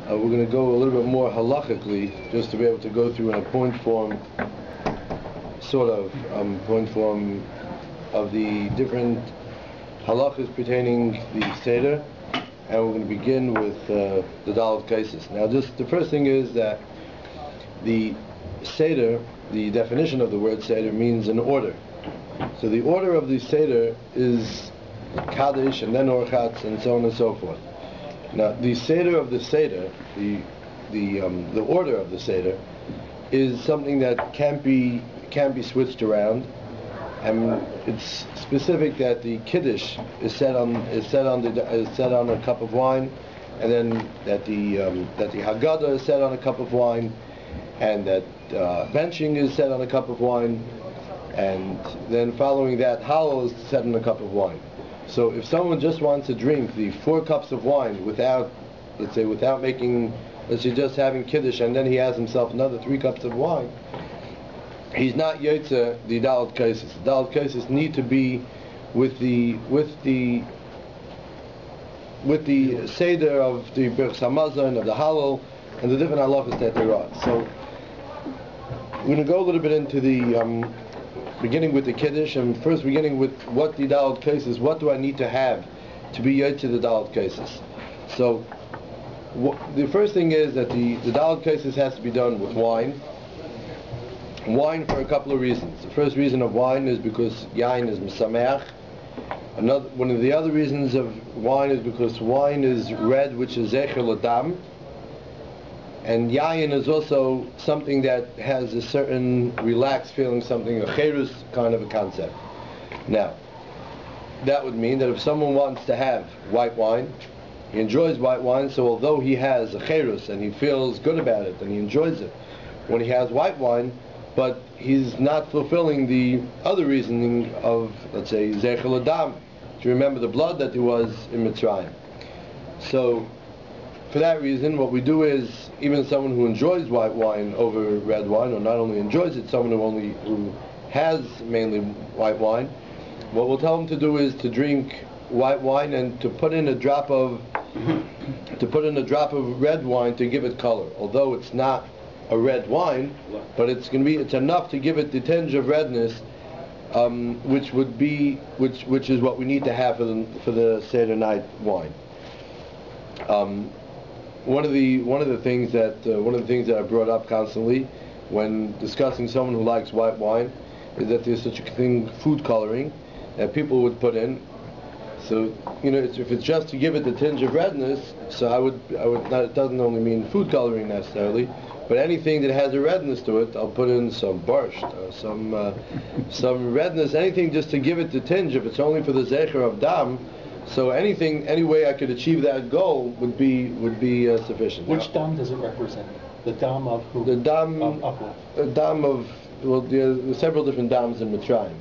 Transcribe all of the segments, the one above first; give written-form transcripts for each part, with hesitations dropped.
we're going to go a little bit more halachically, just to be able to go through in a point form, sort of point form of the different halachos pertaining the Seder, and we're going to begin with the Dalet cases. Now, just the first thing is that the Seder, the definition of the word Seder means an order. So the order of the Seder is Kaddish and then Orchatz and so on and so forth. Now, the Seder of the Seder, the order of the Seder, is something that can't be switched around, and it's specific that the Kiddush is set on a cup of wine, and then that the Haggadah is set on a cup of wine, and that benching is set on a cup of wine, and then following that Halachos is set on a cup of wine. So if someone just wants to drink the 4 cups of wine without making, let's say just having Kiddush, and then he has himself another 3 cups of wine, he's not Yotze the Dalet cases. The Dalet cases need to be with the Seder of the Birchas Hamazon, of the Hallel, and the different halachos that there are. So we're going to go a little bit into the beginning with the Kiddush, and first beginning with what the Dalet cases, what do I need to have to be Yotze the Dalet cases. So the first thing is that the Dalet cases has to be done with wine. Wine for a couple of reasons. The first reason of wine is because yain is mesameach. One of the other reasons of wine is because wine is red, which is zecher l'dam, and yain is also something that has a certain relaxed feeling, something a cherus kind of a concept. Now, that would mean that if someone wants to have white wine, he enjoys white wine, so although he has a cherus and he feels good about it and he enjoys it when he has white wine, but he's not fulfilling the other reasoning of, let's say, zecher l'dam, to remember the blood that there was in Mitzrayim. So, for that reason, what we do is, even someone who enjoys white wine over red wine, or not only enjoys it, someone who has mainly white wine, what we'll tell him to do is to drink white wine and to put in a drop of red wine to give it color. Although it's not a red wine, but it's enough to give it the tinge of redness, which is what we need to have for the Seder night wine. One of the things that I brought up constantly when discussing someone who likes white wine is that there's such a thing, food coloring, that people would put in. So if it's just to give it the tinge of redness, so I would not, it doesn't only mean food coloring necessarily, but anything that has a redness to it, I'll put in some borscht, or some redness, anything just to give it the tinge. If it's only for the zecher of dam, so any way I could achieve that goal would be sufficient. Which dam does it represent? The dam of who? The dam of there are several different dams in Mitzrayim,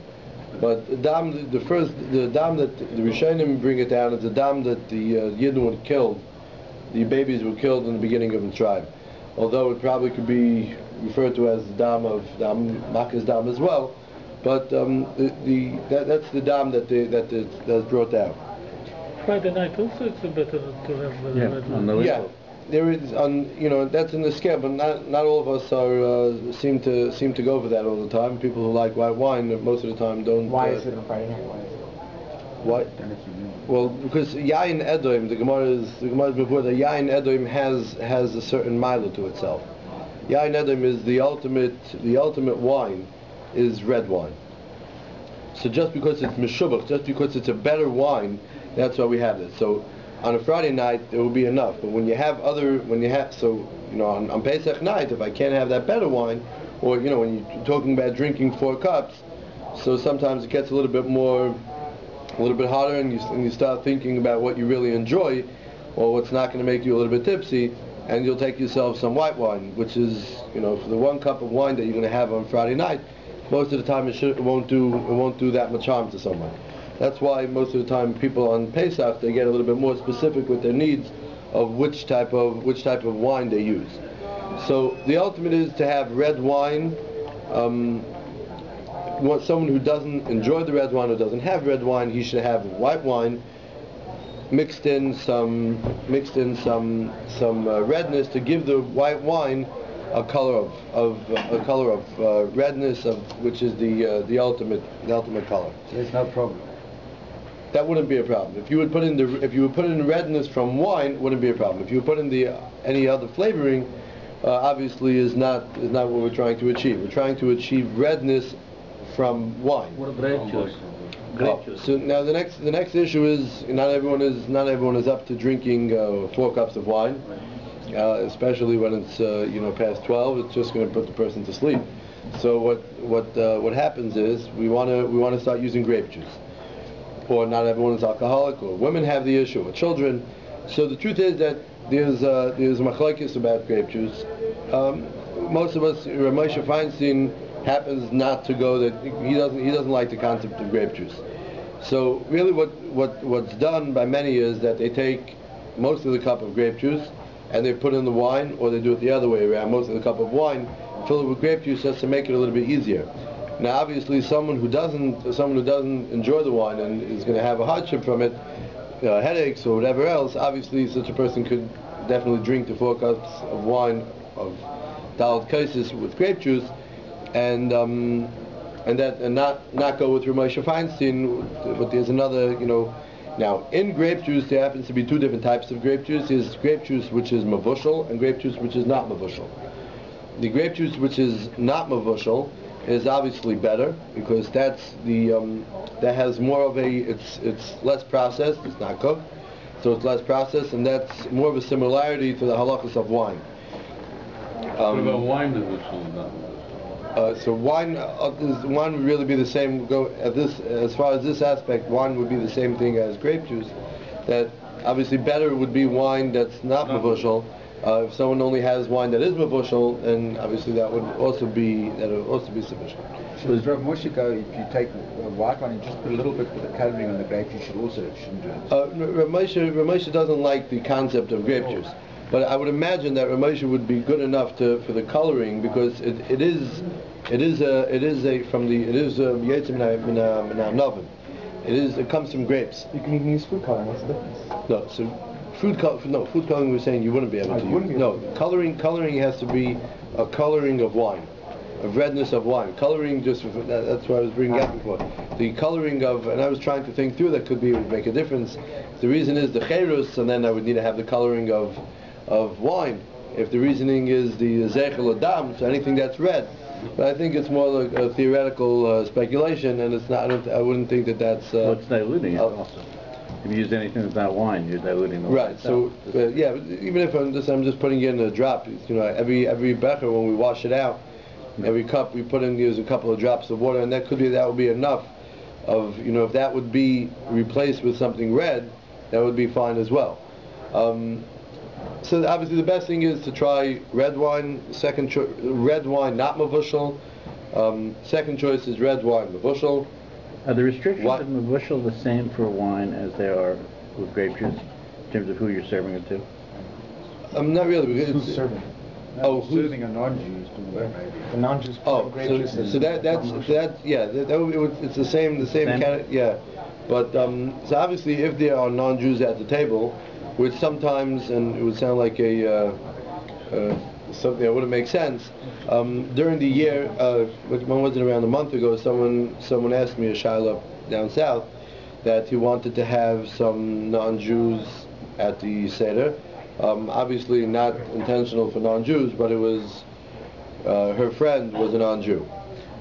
but the dam that the the Rishonim bring it down is the dam that the Yidden were killed, the babies were killed in the beginning of Mitzrayim. Although it probably could be referred to as the dam of Makkah's dam as well, but that's the dam that's brought down. Friday night also it's better to have red wine. Yeah, there is that's in the scale, but not all of us are seem to go for that all the time. People who like white wine most of the time don't. Why is it on Friday night? Why? Well, because yain edom, the Gemara's before that yain edom has a certain mila to itself. Yain edom is the ultimate wine, is red wine. So just because it's meshubach, just because it's a better wine, that's why we have it. So on a Friday night it will be enough. But when you have on Pesach night, if I can't have that better wine, or when you're talking about drinking 4 cups, so sometimes it gets a little bit harder, and you start thinking about what you really enjoy, or what's not going to make you a little bit tipsy, and you'll take yourself some white wine, which is for the 1 cup of wine that you're going to have on Friday night. Most of the time it won't do that much harm to someone. That's why most of the time people on Pesach, they get a little bit more specific with their needs of which type of wine they use. So the ultimate is to have red wine. Someone who doesn't enjoy the red wine or doesn't have red wine, he should have white wine mixed in some redness to give the white wine a color of redness, which is the ultimate color. So there's no problem. That wouldn't be a problem. If you would put in redness from wine, it wouldn't be a problem. If you would put in any other flavoring, obviously is not what we're trying to achieve. We're trying to achieve redness from wine. What grape juice? So now the next issue is not everyone is up to drinking 4 cups of wine, especially when it's past 12. It's just going to put the person to sleep. So what happens is we want to start using grape juice. Or not everyone is alcoholic, or women have the issue, or children. So the truth is that there's machlokes about grape juice. Most of us, Rabbi Moshe Feinstein happens not to go that he doesn't like the concept of grape juice. So really, what's done by many is that they take most of the cup of grape juice and they put in the wine, or they do it the other way around. Most of the cup of wine, fill it with grape juice just to make it a little bit easier. Now, obviously, someone who doesn't enjoy the wine and is going to have a hardship from it, headaches or whatever else, obviously such a person could definitely drink the 4 cups of wine of daled kaisis with grape juice, and not go with Rabbi Moshe Feinstein. But there's another, now in grape juice there happens to be 2 different types of grape juice. There's grape juice which is mavushal and grape juice which is not mavushal. The grape juice which is not mavushal is obviously better because that's that has more of it's less processed, it's not cooked, so it's less processed, and that's more of a similarity to the halachos of wine. What about wine that So wine would really be the same. As far as this aspect, wine would be the same thing as grape juice. That obviously better would be wine that's not mavushal. If someone only has wine that is mavushal, then obviously that would also be sufficient. So does Rabbi Moshe go, if you take white wine and just put a little bit of the colouring on the grape, you shouldn't do it? Rabbi Moshe doesn't like the concept of grape juice, but I would imagine that Rabbi Moshe would be good enough for the colouring, because it is Yetzim min ha'novin. It comes from grapes. You can even use food coloring. What's the difference? No, so food coloring we're saying you wouldn't be able to use. No, coloring has to be a coloring of wine, of redness of wine. Coloring that's what I was bringing up before. The coloring of, and I was trying to think through that would make a difference. The reason is the cherus, and then I would need to have the coloring of wine. If the reasoning is the zeichel adam, so anything that's red. But I think it's more like a theoretical speculation, and it's not. I wouldn't think that's. Well, it's diluting it also. If you use anything that's not wine, you're diluting the wine. Right. So yeah, even if I'm just putting in a drop, every becher when we wash it out, every cup we put in use a couple of drops of water, and that would be enough. If that would be replaced with something red, that would be fine as well. So obviously the best thing is to try red wine. Red wine, not mavushal. Second choice is red wine, mavushal. Are the restrictions of mavushal the same for wine as they are with grape juice, in terms of who you're serving it to? Not really. Because Who's serving? Who's serving a non-Jew? The non-Jews. So it's the same yeah. But so obviously if there are non-Jews at the table, which sometimes, and it would sound like something that wouldn't make sense. During the year, when was it, around a month ago, someone asked me, a shayla down south, that he wanted to have some non-Jews at the Seder. Obviously not intentional for non-Jews, but it was, her friend was a non-Jew.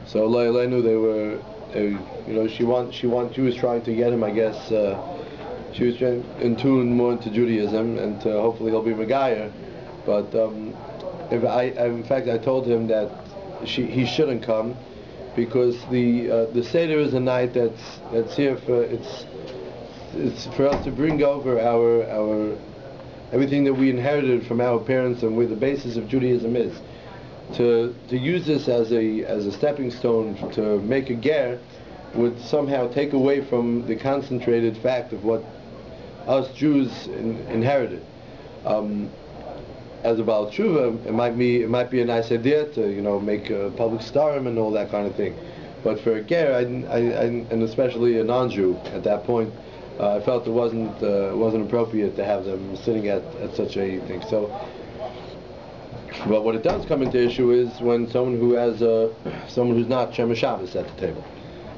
So I knew they were, she was trying to get him, I guess, she was in tune more into Judaism, and hopefully he'll be Megayer. But in fact, I told him that he shouldn't come, because the Seder is a night that's here for it's for us to bring over our everything that we inherited from our parents and where the basis of Judaism is. To use this as a stepping stone to make a ger would somehow take away from the concentrated fact of what us Jews inherited. As a Baal Tshuva, it might be a nice idea to make a public starim and all that kind of thing. But for a ger, and especially a non-Jew at that point, I felt it wasn't appropriate to have them sitting at such a thing. So, but what it does come into issue is when someone who's not Shem Shabbos at the table.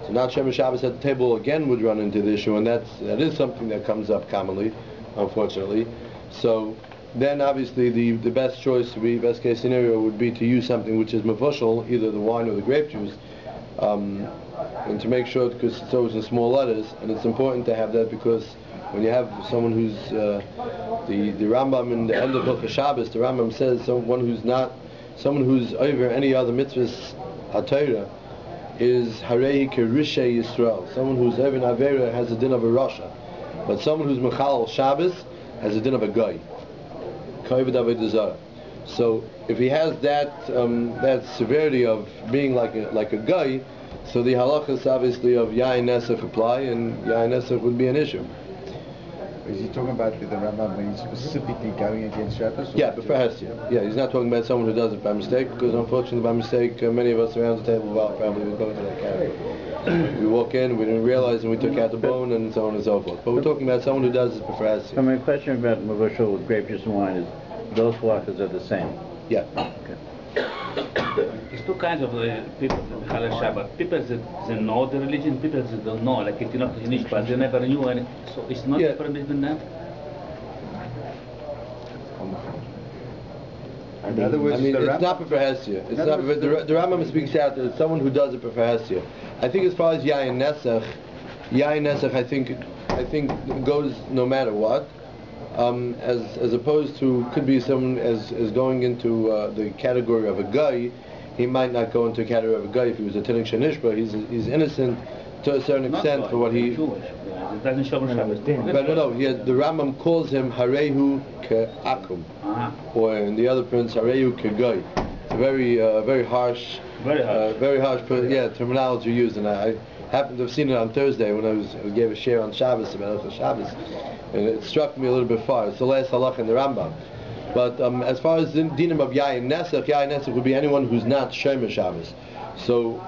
So not Shem Shabbos at the table again would run into the issue, and that is something that comes up commonly, unfortunately. So then obviously the best choice, best case scenario would be to use something which is mevushal, either the wine or the grape juice, and to make sure, because it's always in small letters, and it's important to have that because when you have someone who's the Rambam in the end of Hilchos Shabbos, the Rambam says someone who's over any other mitzvahs HaTorah is Harei Kerishe Yisrael. Someone who's over an Avera has a din of a Rasha, but someone who's Mechal Shabbos has a din of a Goy. Kovid Avodah Zarah. So if he has that severity of being like a Goy, so the halachos obviously of Yain Nesach apply, and Yain Nesach would be an issue. Is he talking about the Rambam when he's specifically going against Shabbos? Yeah, but for Hestia. Yeah, he's not talking about someone who does it by mistake, because unfortunately by mistake many of us around the table of our family would go into that category. We walk in, we didn't realize, and we took out the bone, and so on and so forth. But we're talking about someone who does it for Hestia. My question about mevushal with grape juice and wine is those halachos are the same. Yeah. Okay. There's two kinds of people in Halal Shabbat. People that know the religion, people that don't know, like it's not but they never knew anything. So it's not different between them. In other words, it's not for Hestia. It's not. The Rambam speaks out that it's someone who does it for Hestia. I think as far as Yain Nesach, I think goes no matter what. As opposed to, could be someone as going into the category of a guy. He might not go into the category of a guy if he was a Tinnik Shenishba. He's innocent to a certain extent for what he... It doesn't show Shabbos. But no, the Rambam calls him Harehu Ke'akum, or in the other prince, Harehu Ke'goy. It's a very harsh terminology used, and I happened to have seen it on Thursday when I gave a share on Shabbos about Shabbos. And it struck me a little bit far. It's the last halach in the Rambam. But as far as the dinim of Yain Nesach would be anyone who's not Shomer Shabbos. So,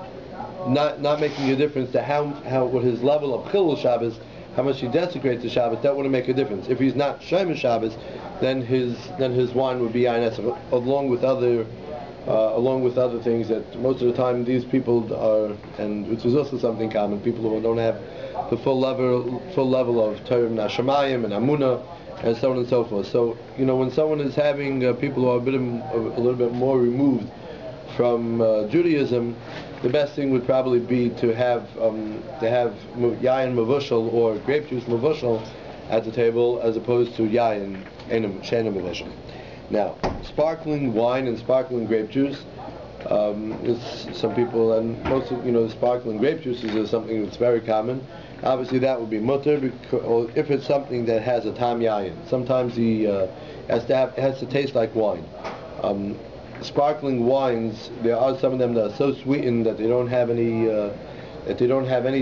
not making a difference to how what his level of Chilul Shabbos, how much he desecrates the Shabbos, that wouldn't make a difference. If he's not Shomer Shabbos, then his wine would be Yain Nesach, along with other things that most of the time these people are, and which is also something common. People who don't have the full level of Torah and Hashemayim and Amunah and so on and so forth. So when someone is having people who are a little bit more removed from Judaism, the best thing would probably be to have Yain Mevushal or grape juice Mevushal at the table as opposed to Yain Sheina Mevushal. Now, sparkling wine and sparkling grape juice. Some people, and most of sparkling grape juices is something that's very common. Obviously, that would be mutter, because if it's something that has a tam yayin. Sometimes it has to taste like wine. Sparkling wines, there are some of them that are so sweetened that they don't have any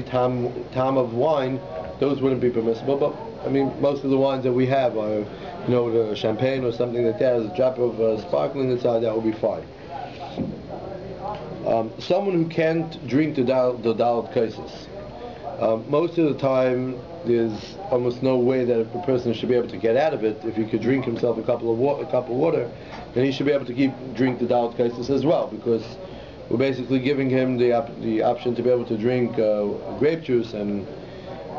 tam of wine. Those wouldn't be permissible. But I mean, most of the wines that we have are, the champagne or something like that, has a drop of sparkling inside. That would be fine. Someone who can't drink the dalat kaisis. Most of the time, there's almost no way that a person should be able to get out of it. If he could drink himself a cup of water, then he should be able to drink the dalat kaisis as well, because we're basically giving him the option to be able to drink grape juice, and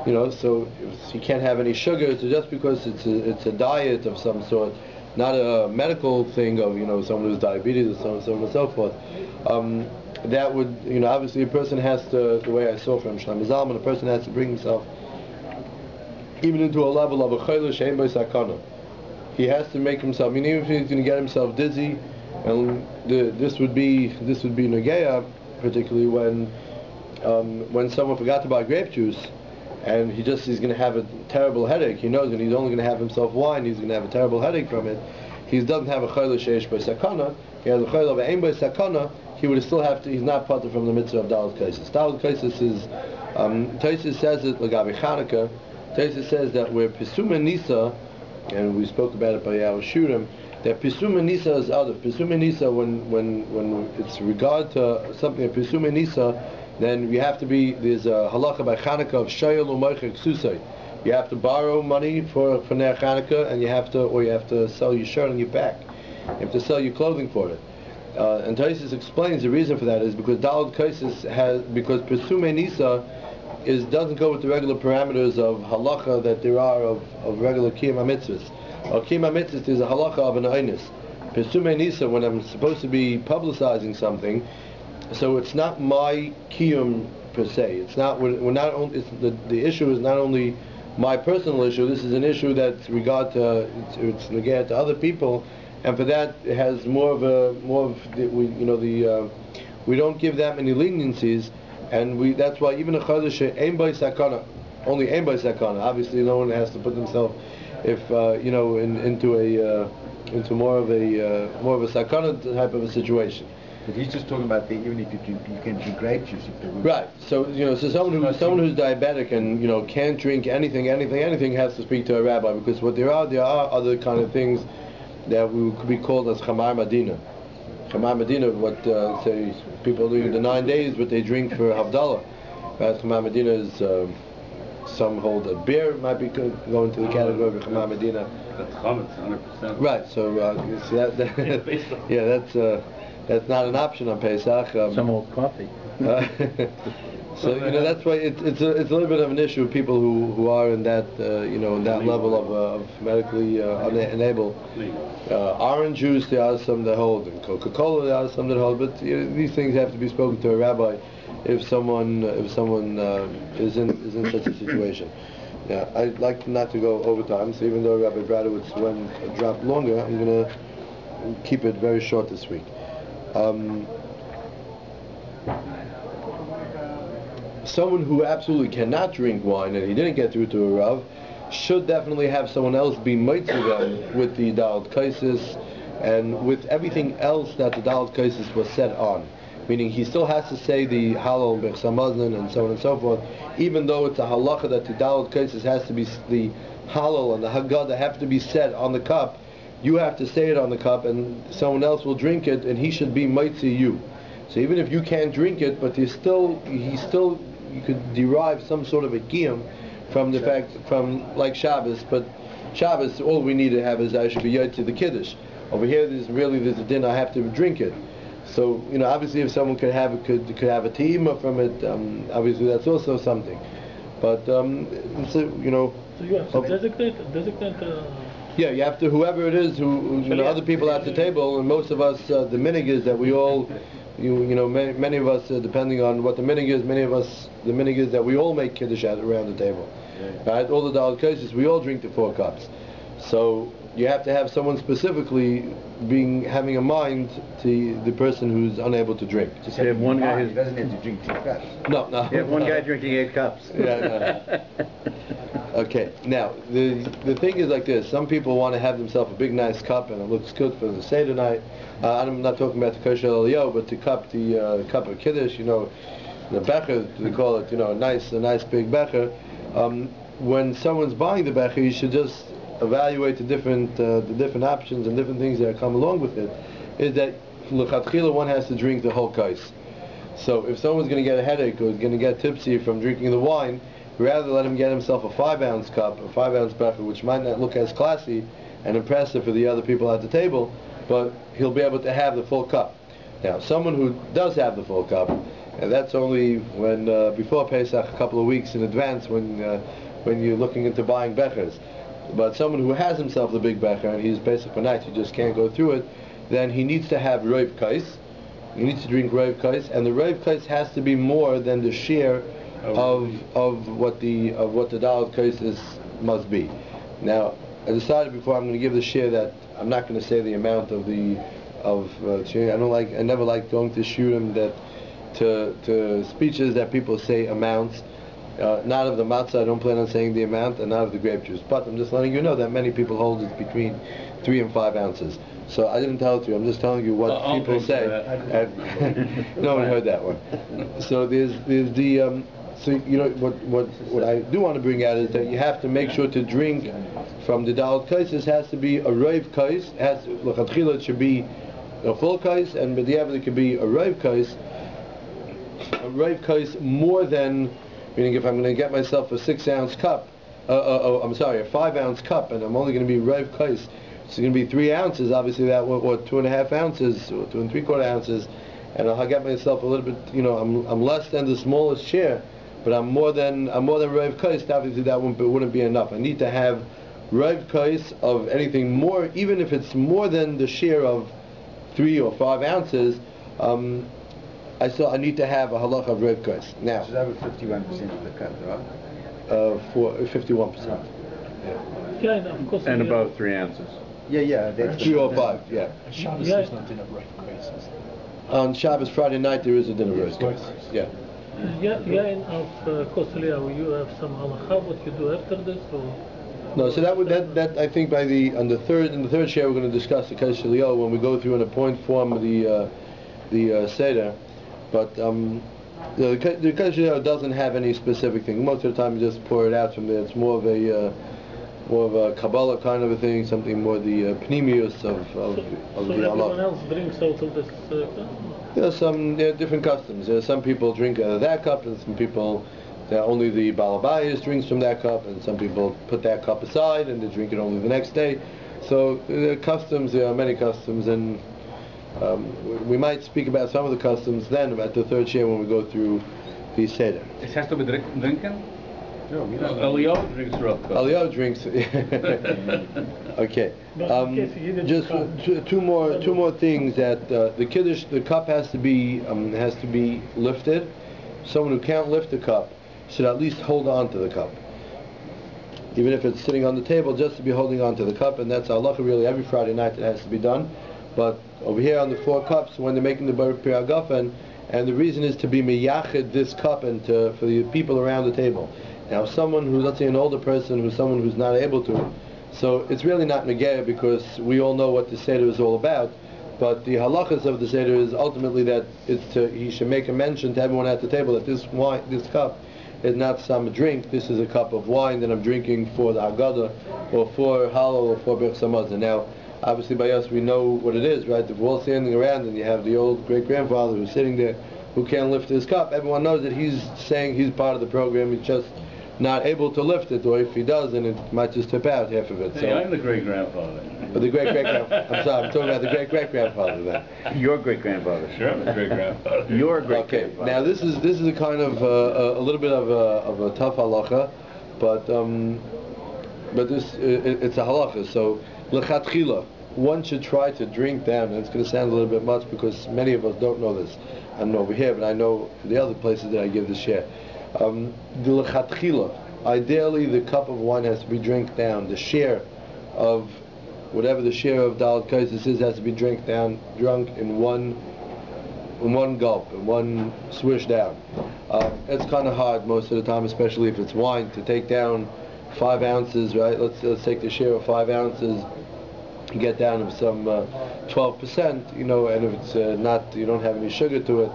so if he can't have any sugar. So just because it's a diet of some sort, not a medical thing of someone who's diabetes or so on and so forth. That would, obviously a person has to, the way I saw from Shlomo Zalman, a person has to bring himself even into a level of a chayla she'en bo sakana. He has to make himself, even if he's going to get himself dizzy, and this would be negeya, particularly when someone forgot to buy grape juice, and he's going to have a terrible headache. He knows that he's only going to have himself wine, he's going to have a terrible headache from it. He doesn't have a chayla she'en bo sakana, he has a chayla she'en bo sakana. He would still have to. He's not part from the mitzvah of dalat kaisis. Dalat kaisis is. Taisus says it lagabi Chanukah. Taisus says that where pisuma nisa, and we spoke about it by our shurim, that pisuma nisa is other. Pisuma nisa, when it's regard to something of pisuma nisa, then you have to be. There's a halacha by Chanukah of shayel u'moichek susay. You have to borrow money for Ner Chanukah, and you have to sell your shirt and your back. You have to sell your clothing for it. And Taisus explains the reason for that is because Daled Kaisis because Pesume Nisa doesn't go with the regular parameters of halacha that there are of regular Kiyam HaMitzvahs. Kiyam HaMitzvahs is a halacha of an Einis. Pesume Nisa, when I'm supposed to be publicizing something, so it's not my Kiyam per se. It's not. We're not. The issue is not only my personal issue. This is an issue that's regard to other people, and for that it has we don't give that many leniencies, and that's why even a chodesh ein by sakana, only ein by sakana. Obviously, no one has to put themselves into more of a sakana type of a situation. But he's just talking about even if you can drink grape juice. Right. So someone who's diabetic and can't drink anything has to speak to a rabbi, because what there are other kind of things that could be called as chamar madina. Chamar madina, what say people do the 9 days, but they drink for Havdalah. Right? Chamar madina is some hold that beer might be going to the category of chamar madina. That's chametz, 100%. Right. So that's not an option on Pesach. Some old coffee. So that's why it's a little bit of an issue. People who are in that in that level of medically unable. Orange juice, there are some that hold, and Coca-Cola, there are some that hold. But these things have to be spoken to a rabbi if someone is in such a situation. Yeah, I'd like not to go over time. So even though Rabbi Bradowitz went a drop longer, I'm going to keep it very short this week. Someone who absolutely cannot drink wine and he didn't get through to a Rav should definitely have someone else be mitzvah them with the Daled Kaisis and with everything else that the Daled Kaisis was set on. Meaning he still has to say the Halal and Bechsamazan and so on and so forth, even though it's a halacha that the Daled Kaisis has to be, the Halal and the Haggadah have to be said on the cup. You have to say it on the cup, and someone else will drink it, and he should be mitzvah you. So even if you can't drink it, but you could derive some sort of a kiyum from the fact, from like Shabbos. But Shabbos, all we need to have is I should be yod to the kiddush. Over here, there's a din I have to drink it. So obviously, if someone could have a teima from it, obviously that's also something. But So you have to designate. Yeah, you have to, whoever it is, other people at the table, and most of us, the minig is that we all, many of us, depending on what the minig is, the minig is that we all make kiddush around the table. Right? All the Daled Kaisis, we all drink the 4 cups. So you have to have someone specifically having a mind to the person who's unable to drink. Just have one guy who doesn't have to drink 2 cups. No. You have one guy drinking 8 cups. Yeah. Okay. Now the thing is like this. Some people want to have themselves a big nice cup and it looks good for the Seder night. I'm not talking about the kosher elio, but the cup of kiddush. The becher, they call it. A nice big becher. When someone's buying the becher, you should just evaluate the different options and different things that come along with it. Is that l'chatchila one has to drink the whole kais. So if someone's going to get a headache or going to get tipsy from drinking the wine, rather let him get himself a 5-ounce cup, a 5-ounce becher, which might not look as classy and impressive for the other people at the table, but he'll be able to have the full cup. Now, someone who does have the full cup, and that's only when before Pesach, a couple of weeks in advance, when you're looking into buying bechers. But someone who has himself the big becher and he's basic for night, he just can't go through it, then he needs to have roiv kais. He needs to drink roiv kais, and the roiv kais has to be more than the share of what the Daled Kaisis must be. Now, I decided before I'm going to give the share that I'm not going to say the amount of I never like going to shurim to speeches that people say amounts. Not of the matzah, I don't plan on saying the amount, and not of the grape juice. But I'm just letting you know that many people hold it between 3 and 5 ounces. So I didn't tell it to you. I'm just telling you what people say. No one heard that one. So there's the so what I do want to bring out is that you have to make sure to drink from the Daled Kaisis. Has to be a roiv kais. L'chatchila it should be a full kais, and b'diavad it could be a roiv kais. A roiv kais more than. Meaning if I'm going to get myself a 6-ounce cup, I'm sorry, a 5-ounce cup, and I'm only going to be Rev Kais, it's going to be 3 ounces, obviously that, what 2.5 ounces, or 2 3/4 ounces, and I'll get myself a little bit, I'm less than the smallest share, but I'm more than Rev Kais, obviously that wouldn't be enough. I need to have Rev Kais of anything more, even if it's more than the share of 3 or 5 ounces, I need to have a halacha of Rev Kais. Now, So that was 51% of the cup, right? for 51%. Yeah, and of course. And we- about 3 ounces. Yeah, that's 3 or 5, yeah. Shabbos Yeah. is not in a break basis. On Shabbos, Friday night, there is a dinner roast. Yeah. Yeah, and of course, Leah, you have some halacha, what you do after this, or? No, so that I think in the third share we're going to discuss the concisely when we go through in a point form of the Seder, but the concisely doesn't have any specific thing. Most of the time you just pour it out from there. It's more of a Kabbalah kind of a thing, something more the pneumius of So the everyone halach. else drinks out of this. There are different customs. Some people drink out of that cup, and some people, only the balabayas drinks from that cup, and some people put that cup aside and they drink it only the next day. So there are many customs, and we might speak about some of the customs then, about the third share when we go through the Seder. It has to be drinking? No, we don't. Eliyahu drinks Rav Kais. Eliyahu drinks. Okay. But in case he didn't Just come. two more things that the kiddush, the cup has to be lifted. Someone who can't lift the cup should at least hold on to the cup, even if it's sitting on the table, just to be holding on to the cup. And that's halacha really every Friday night that has to be done. But over here on the 4 cups, when they're making the bar piragafen, and the reason is to be miyached this cup and for the people around the table. Now, someone who's, let's say, an older person, who's someone who's not able to, so it's really not negaya, because we all know what the Seder is all about. But the halachos of the Seder is ultimately that he should make a mention to everyone at the table that this cup is not some drink. This is a cup of wine that I'm drinking for the Haggadah, or for Halal, or for Bech Samazah. Now, obviously by us we know what it is, right? If we're all standing around and you have the old great-grandfather who's sitting there who can't lift his cup, everyone knows that he's saying he's part of the program. He's just not able to lift it, or if he does, then it might just tip out half of it. Hey, I'm the great-grandfather. But the great-great-grandfather, I'm sorry, I'm talking about the great-great-grandfather then. Your great-grandfather. Sure, I'm the great-grandfather. Your Okay, great-grandfather. now this is a kind of a little bit of a tough halacha, but this it's a halacha. So lechatchila, one should try to drink down. And it's going to sound a little bit much because many of us don't know this. I'm over here, but I know the other places that I give this share. The lechatchila, ideally the cup of wine has to be drank down. The share of whatever the share of Dalet Kaisis is has to be drunk in one gulp, in one swish down. It's kind of hard most of the time, especially if it's wine, to take down 5 ounces, right? Let's take the share of 5 ounces, get down to some 12%, and if it's not, you don't have any sugar to it,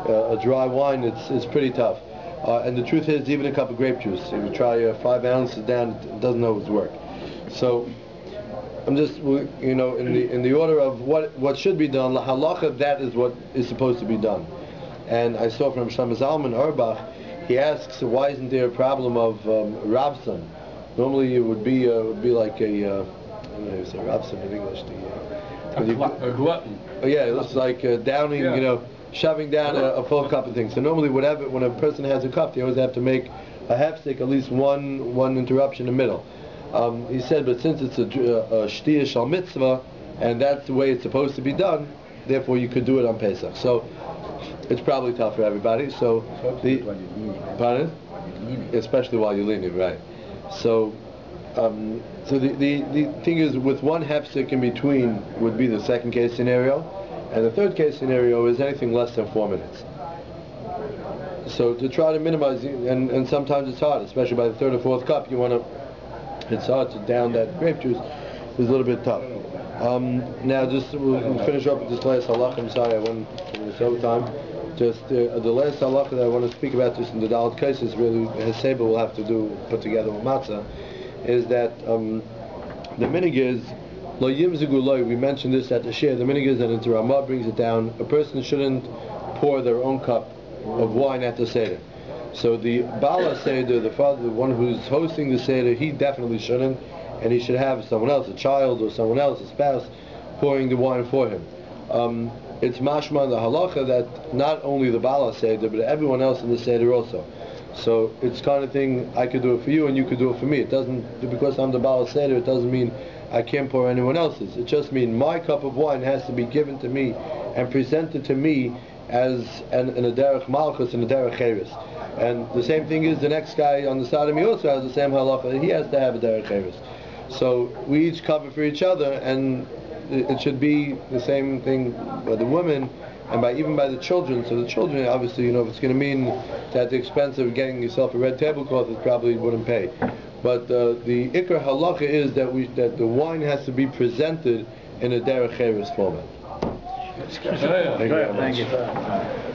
a dry wine, it's pretty tough. And the truth is, even a cup of grape juice, if you try 5 ounces down, it doesn't always work. So I'm just, in the order of what should be done, la halacha, that is what is supposed to be done. And I saw from Shlomo Zalman Auerbach, he asks, why isn't there a problem of rabson? Normally it would be like a, I don't know how you say rabson in English. A glutton. Yeah, it's like downing, Yeah. Shoving down a full cup of things. So normally when a person has a cup, they always have to make a hefsek, at least one interruption in the middle. He said, but since it's a shtiyah shal mitzvah, and that's the way it's supposed to be done, therefore you could do it on Pesach. So it's probably tough for everybody. So pardon? Especially while you're leaning, right? So the thing is, with one hefsek in between would be the second case scenario, and the third case scenario is anything less than 4 minutes. So to try to minimize, and sometimes it's hard, especially by the third or fourth cup, it's hard to down that grape juice. It's a little bit tough. Now we'll finish up with this last halakha. I'm sorry, I went over this overtime. Just the last halakha that I want to speak about, just in the Dalet Kaisis, really, Seder will have to put together with matzah, is that the minig is, lo yimzigu loy, we mentioned this at the share, the minig is, and the Ramah brings it down, a person shouldn't pour their own cup of wine at the Seder. So the Bala Seder, the father, the one who's hosting the Seder, he definitely shouldn't, and he should have someone else, a child or someone else, a spouse, pouring the wine for him. It's mashma the halacha that not only the Bala Seder, but everyone else in the Seder also. So it's kind of thing, I could do it for you and you could do it for me. It doesn't, because I'm the Bala Seder, it doesn't mean I can't pour anyone else's. It just means my cup of wine has to be given to me and presented to me as in a derech malchus and a derech cheres. And the same thing is the next guy on the side of me also has the same halacha. He has to have a derech cheres. So we each cover for each other, and it should be the same thing by the women and even by the children. So the children, obviously, if it's going to mean that at the expense of getting yourself a red tablecloth, it probably wouldn't pay. But the ikar halacha is that the wine has to be presented in a derech cheres format. Thank you very much. Thank you.